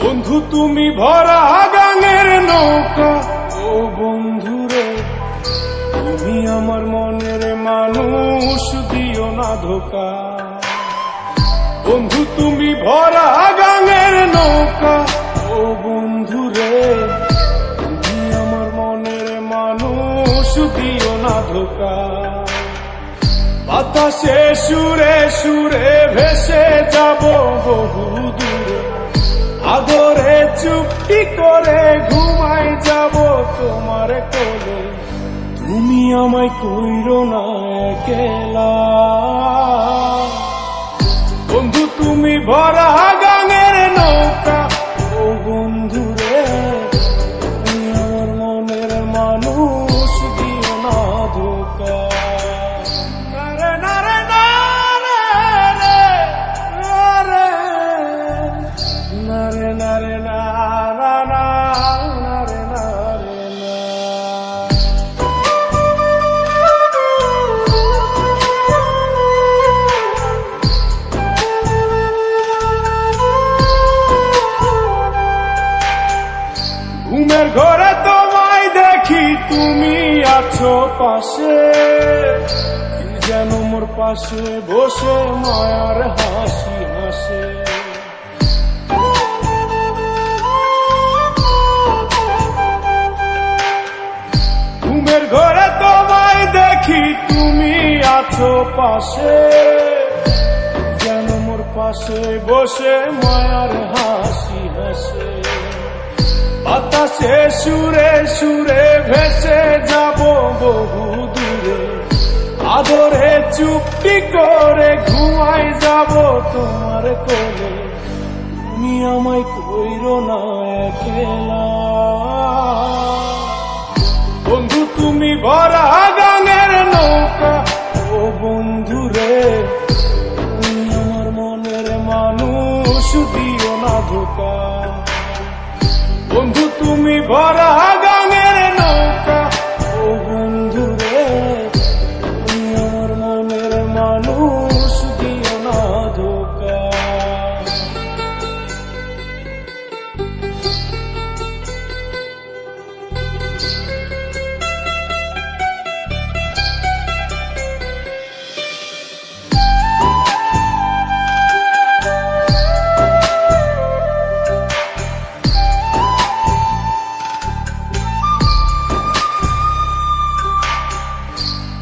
বন্ধু তুমি ভরা গাঙের নৌকা, ও বন্ধুরে তুমি আমার মনের মানুষ, দিও না ধোকা। বন্ধু তুমি ভরা গাঙের নৌকা, ও বন্ধুরে তুমি আমার মনের মানুষ, দিও না ধোকা। বাতাসে সুরে সুরে ভেসে যাব বহু দূরে, আদরে চুপটি করে ঘুমাই যাব তোমার কোলে। তুমি আমায় কইরো না একলা, বন্ধু তুমি ভরা গাঙের নৌকা, ও বন্ধুরে তুমি আমার মনের মানুষ, দিও না ধোকা। নারে নারে নারে নারে নারে নারে নারে নারে নারে না। ঘুমের ঘরে তোমায় দেখি, তুমি আছো পাশে, কি যেন মোর পাশে বসে মায়ার হাসি হাসে। ঘুমের ঘরে তোমায় দেখি, তুমি আছো পাশে, যেন মোর পাশে বসে মায়ার হাসি হাসে। বাতাসে সুরে সুরে ভেসে যাব বহু দূরে, আদরে চুপটি করে ঘুমাই যাব তোমার কোলে। তুমি আমায় কইরো না একলা, বন্ধু তুমি ভরা গাঙের নৌকা, ও বন্ধুরে তুমি আমার মনের মানুষ, দিও না ধোকা। বন্ধু তুমি ভরা গাঙের নৌকা, ও বন্ধুরে তুমি আমার মনের মানুষ, দিও না ধোকা।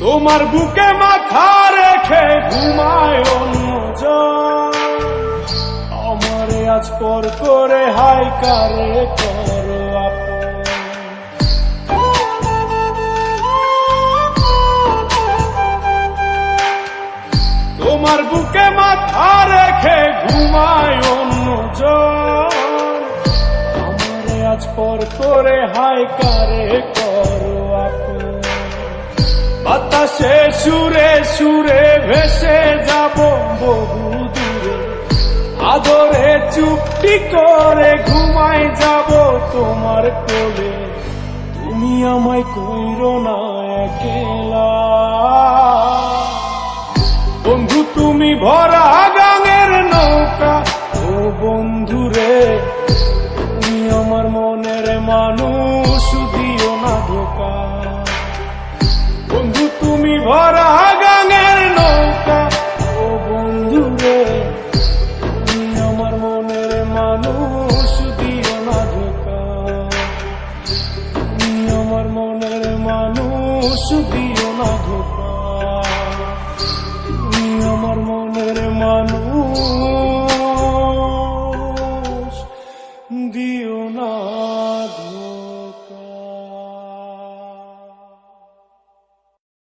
তোমার বুকে মাথা রেখে ঘুমায় অন্যজন, আমারে আজ পর করে হাই কারে করো আপন। তোমার বুকে মাথা রেখে ঘুমায় অন্যজন, আমারে আজ পর করে হাই কারে করো আপন। বাতাসে সুরে সুরে ভেসে যাব বহু দূরে, আদরে চুপটি করে ঘুমাই যাব তোমার কোলে। তুমি আমায় কইরো না একলা, বন্ধু তুমি ভরা গাঙের নৌকা, ও বন্ধুরে তুমি আমার মনের মানুষ,